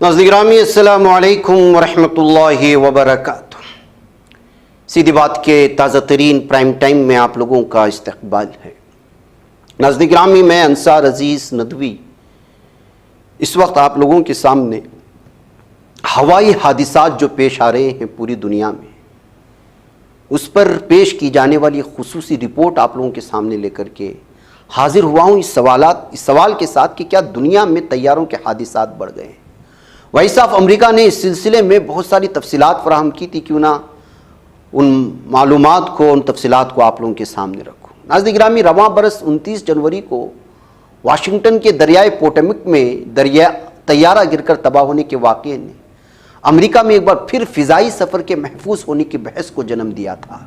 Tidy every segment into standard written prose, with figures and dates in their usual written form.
ناظرین گرامی السلام علیکم ورحمۃ اللہ وبرکاتہ۔ سیدھی بات کے تازہ ترین پرائم ٹائم میں آپ لوگوں کا استقبال ہے۔ ناظرین گرامی، میں انصار عزیز ندوی اس وقت آپ لوگوں کے سامنے ہوائی حادثات جو پیش آ رہے ہیں پوری دنیا میں، اس پر پیش کی جانے والی خصوصی رپورٹ آپ لوگوں کے سامنے لے کر کے حاضر ہوا ہوں اس سوال کے ساتھ کہ کیا دنیا میں طیاروں کے حادثات بڑھ گئے ہیں؟ وائس آف امریکہ نے اس سلسلے میں بہت ساری تفصیلات فراہم کی تھی، کیوں نہ ان معلومات کو، ان تفصیلات کو آپ لوگوں کے سامنے رکھوں۔ ناظرین گرامی، رواں برس 29 جنوری کو واشنگٹن کے دریائے پوٹمک میں طیارہ گر کر تباہ ہونے کے واقعے نے امریکہ میں ایک بار پھر فضائی سفر کے محفوظ ہونے کی بحث کو جنم دیا تھا،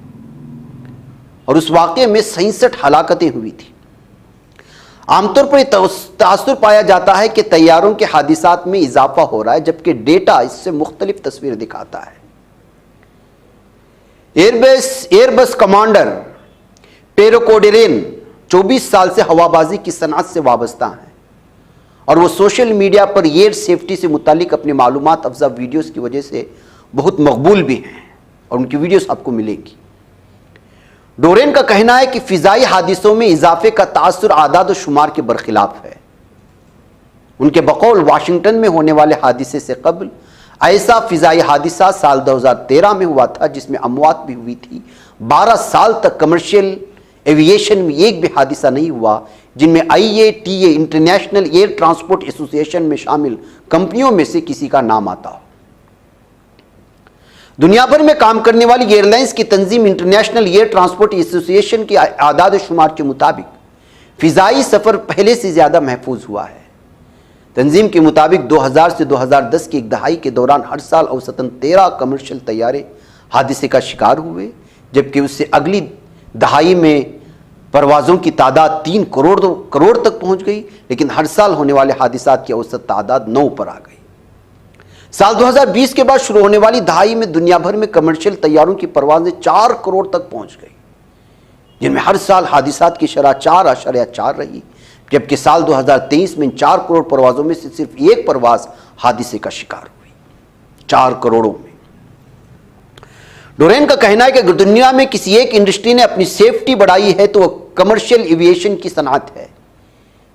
اور اس واقعے میں 67 ہلاکتیں ہوئی تھیں۔ عام طور پر یہ تاثر پایا جاتا ہے کہ طیاروں کے حادثات میں اضافہ ہو رہا ہے، جبکہ ڈیٹا اس سے مختلف تصویر دکھاتا ہے۔ ایئر بس کمانڈر پیرو کوڈیرین 24 سال سے ہوابازی کی صنعت سے وابستہ ہیں، اور وہ سوشل میڈیا پر ایئر سیفٹی سے متعلق اپنی معلومات افزا ویڈیوز کی وجہ سے بہت مقبول بھی ہیں، اور ان کی ویڈیوز آپ کو ملیں گی۔ ڈورین کا کہنا ہے کہ فضائی حادثوں میں اضافے کا تاثر اعداد و شمار کے برخلاف ہے۔ ان کے بقول واشنگٹن میں ہونے والے حادثے سے قبل ایسا فضائی حادثہ سال 2013 میں ہوا تھا جس میں اموات بھی ہوئی تھی۔ 12 سال تک کمرشل ایوییشن میں ایک بھی حادثہ نہیں ہوا جن میں IATA انٹرنیشنل ایئر ٹرانسپورٹ ایسوسی ایشن میں شامل کمپنیوں میں سے کسی کا نام آتا ہو۔ دنیا بھر میں کام کرنے والی ایئر لائنز کی تنظیم انٹرنیشنل ایئر ٹرانسپورٹ ایسوسی ایشن کی اعداد و شمار کے مطابق فضائی سفر پہلے سے زیادہ محفوظ ہوا ہے۔ تنظیم کے مطابق 2000 سے 2010 کی ایک دہائی کے دوران ہر سال اوسطاً 13 کمرشل طیارے حادثے کا شکار ہوئے، جبکہ اس سے اگلی دہائی میں پروازوں کی تعداد 3 کروڑ تک پہنچ گئی، لیکن ہر سال ہونے والے حادثات کی اوسط تعداد 9 پر آ گئی۔ سال 2020 کے بعد شروع ہونے والی دہائی میں دنیا بھر میں کمرشل طیاروں کی پروازیں 4 کروڑ تک پہنچ گئی، جن میں ہر سال حادثات کی شرح 4.4 رہی، جبکہ سال 2023 میں ان 4 کروڑ پروازوں میں سے صرف ایک پرواز حادثے کا شکار ہوئی، 4 کروڑوں میں۔ ڈورین کا کہنا ہے کہ اگر دنیا میں کسی ایک انڈسٹری نے اپنی سیفٹی بڑھائی ہے تو وہ کمرشل ایوییشن کی صنعت ہے۔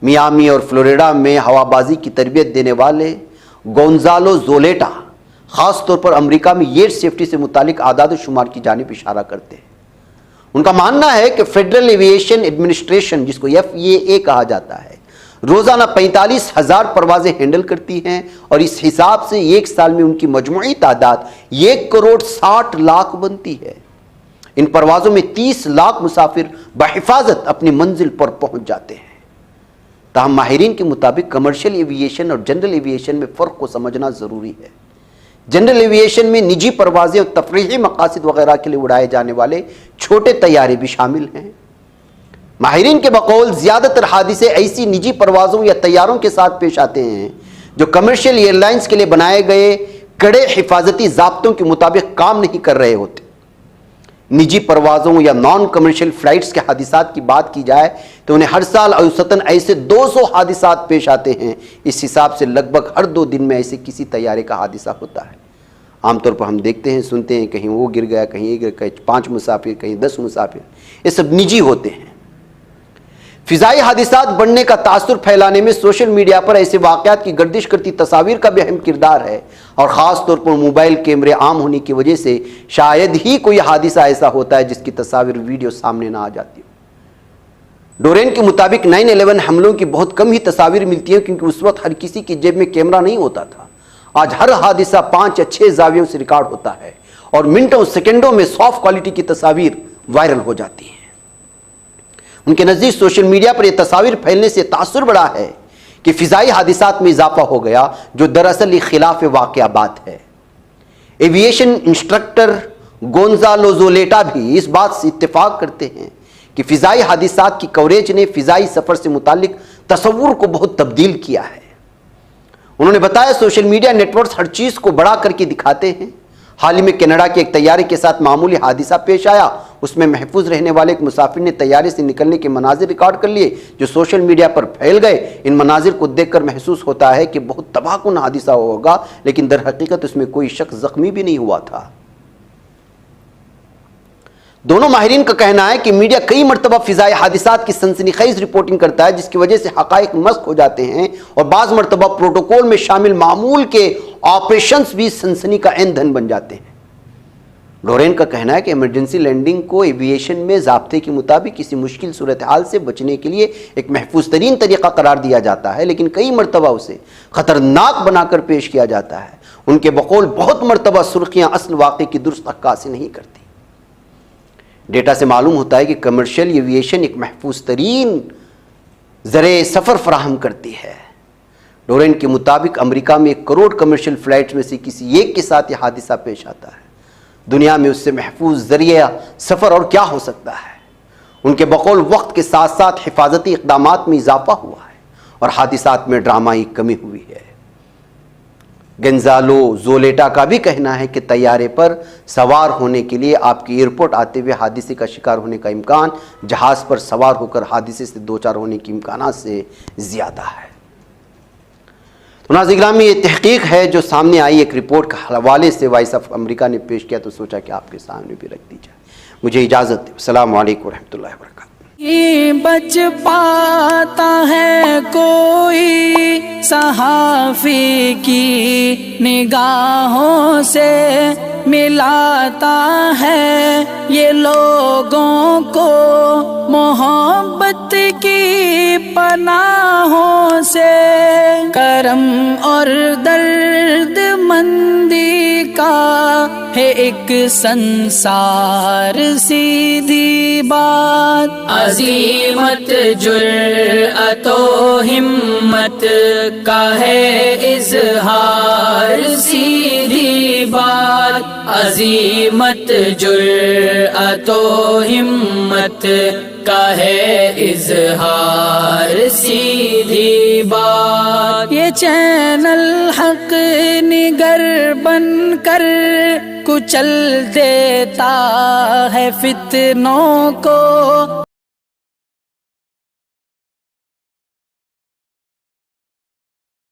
میامی اور فلوریڈا میں ہوابازی کی تربیت دینے والے گونزالو زولیٹا خاص طور پر امریکہ میں ایئر سیفٹی سے متعلق اعداد و شمار کی جانب اشارہ کرتے ہیں۔ ان کا ماننا ہے کہ فیڈرل ایوییشن ایڈمنسٹریشن، جس کو FAA کہا جاتا ہے، روزانہ 45,000 پروازیں ہینڈل کرتی ہیں، اور اس حساب سے ایک سال میں ان کی مجموعی تعداد 1 کروڑ 60 لاکھ بنتی ہے۔ ان پروازوں میں 30 لاکھ مسافر بحفاظت اپنی منزل پر پہنچ جاتے ہیں۔ تاہم ماہرین کے مطابق کمرشل ایوییشن اور جنرل ایوییشن میں فرق کو سمجھنا ضروری ہے۔ جنرل ایوییشن میں نجی پروازیں اور تفریحی مقاصد وغیرہ کے لیے اڑائے جانے والے چھوٹے طیارے بھی شامل ہیں۔ ماہرین کے بقول زیادہ تر حادثے ایسی نجی پروازوں یا طیاروں کے ساتھ پیش آتے ہیں جو کمرشل ایئر لائنز کے لیے بنائے گئے کڑے حفاظتی ضابطوں کے مطابق کام نہیں کر رہے ہوتے۔ نجی پروازوں یا نان کمرشل فلائٹس کے حادثات کی بات کی جائے تو انہیں ہر سال اوسطاً ایسے 200 حادثات پیش آتے ہیں۔ اس حساب سے لگ بھگ ہر 2 دن میں ایسے کسی طیارے کا حادثہ ہوتا ہے۔ عام طور پر ہم دیکھتے ہیں، سنتے ہیں، کہیں وہ گر گیا، کہیں یہ گر گیا، 5 مسافر، کہیں 10 مسافر، یہ سب نجی ہوتے ہیں۔ فضائی حادثات بڑھنے کا تاثر پھیلانے میں سوشل میڈیا پر ایسے واقعات کی گردش کرتی تصاویر کا بھی اہم کردار ہے، اور خاص طور پر موبائل کیمرے عام ہونے کی وجہ سے شاید ہی کوئی حادثہ ایسا ہوتا ہے جس کی تصاویر ویڈیو سامنے نہ آ جاتی ہو۔ ڈورین کے مطابق 9/11 حملوں کی بہت کم ہی تصاویر ملتی ہیں، کیونکہ اس وقت ہر کسی کی جیب میں کیمرہ نہیں ہوتا تھا۔ آج ہر حادثہ 5 یا 6 زاویوں سے ریکارڈ ہوتا ہے، اور منٹوں سیکنڈوں میں سافٹ کوالٹی کی تصاویر وائرل ہو جاتی ہیں۔ ان کے نزدیک سوشل میڈیا پر یہ تصاویر پھیلنے سے تاثر بڑھا ہے کہ فضائی حادثات میں اضافہ ہو گیا، جو دراصل ایک خلاف واقعہ بات ہے۔ ایوییشن انسٹرکٹر گونزالو زولیٹا بھی اس بات سے اتفاق کرتے ہیں کہ فضائی حادثات کی کوریج نے فضائی سفر سے متعلق تصور کو بہت تبدیل کیا ہے۔ انہوں نے بتایا سوشل میڈیا نیٹ ورکس ہر چیز کو بڑا کر کے دکھاتے ہیں، حال ہی میں کینیڈا کے ایک طیارے کے ساتھ معمولی حادثہ پیش آیا. اس میں محفوظ رہنے والے ایک مسافر نے طیارے سے نکلنے کے مناظر ریکارڈ کر لیے جو سوشل میڈیا پر پھیل گئے. ان مناظر کو دیکھ کر محسوس ہوتا ہے کہ بہت تباہ کن حادثہ ہوگا، لیکن در حقیقت اس میں کوئی شخص زخمی بھی نہیں ہوا تھا. دونوں ماہرین کا کہنا ہے کہ میڈیا کئی مرتبہ فضائی حادثات کی سنسنی خیز رپورٹنگ کرتا ہے، جس کی وجہ سے حقائق مسخ ہو جاتے ہیں اور بعض مرتبہ پروٹوکول میں شامل معمول کے آپریشنز بھی سنسنی کا ایندھن بن جاتے ہیں. ڈورین کا کہنا ہے کہ ایمرجنسی لینڈنگ کو ایوییشن میں ضابطے کے مطابق کسی مشکل صورتحال سے بچنے کے لیے ایک محفوظ ترین طریقہ قرار دیا جاتا ہے، لیکن کئی مرتبہ اسے خطرناک بنا کر پیش کیا جاتا ہے. ان کے بقول بہت مرتبہ سرخیاں اصل واقعے کی درست عکاسی نہیں کرتی. ڈیٹا سے معلوم ہوتا ہے کہ کمرشل ایوییشن ایک محفوظ ترین ذرائع سفر فراہم کرتی ہے. ڈورین کے مطابق امریکہ میں 1 کروڑ کمرشل فلائٹس میں سے کسی ایک کے ساتھ یہ حادثہ پیش آتا ہے. دنیا میں اس سے محفوظ ذریعہ سفر اور کیا ہو سکتا ہے؟ ان کے بقول وقت کے ساتھ ساتھ حفاظتی اقدامات میں اضافہ ہوا ہے اور حادثات میں ڈرامائی کمی ہوئی ہے. گنزالو زولیٹا کا بھی کہنا ہے کہ طیارے پر سوار ہونے کے لیے آپ کے ایئرپورٹ آتے ہوئے حادثے کا شکار ہونے کا امکان جہاز پر سوار ہو کر حادثے سے دوچار ہونے کے امکانات سے زیادہ ہے. تو ناظرین گرامی، یہ تحقیق ہے جو سامنے آئی ایک رپورٹ کے حوالے سے وائس آف امریکہ نے پیش کیا، تو سوچا کہ آپ کے سامنے بھی رکھ دی جائے. مجھے اجازت دیں. السلام علیکم ورحمۃ اللہ وبرکاتہ. بچ پاتا ہے کوئی صحافی کی نگاہوں سے، ملاتا ہے یہ لوگوں کو محبت کی پناہوں سے. کرم اور درد مندی کا ہے ایک سنسار سیدھی بات، عزیمت جرأت و ہمت کا ہے اظہار سیدھی بات، عزیمت جرأت و ہمت کا ہے اظہار سیدھی بات. یہ چینل حق نگر بن کر کچل دیتا ہے فتنوں کو.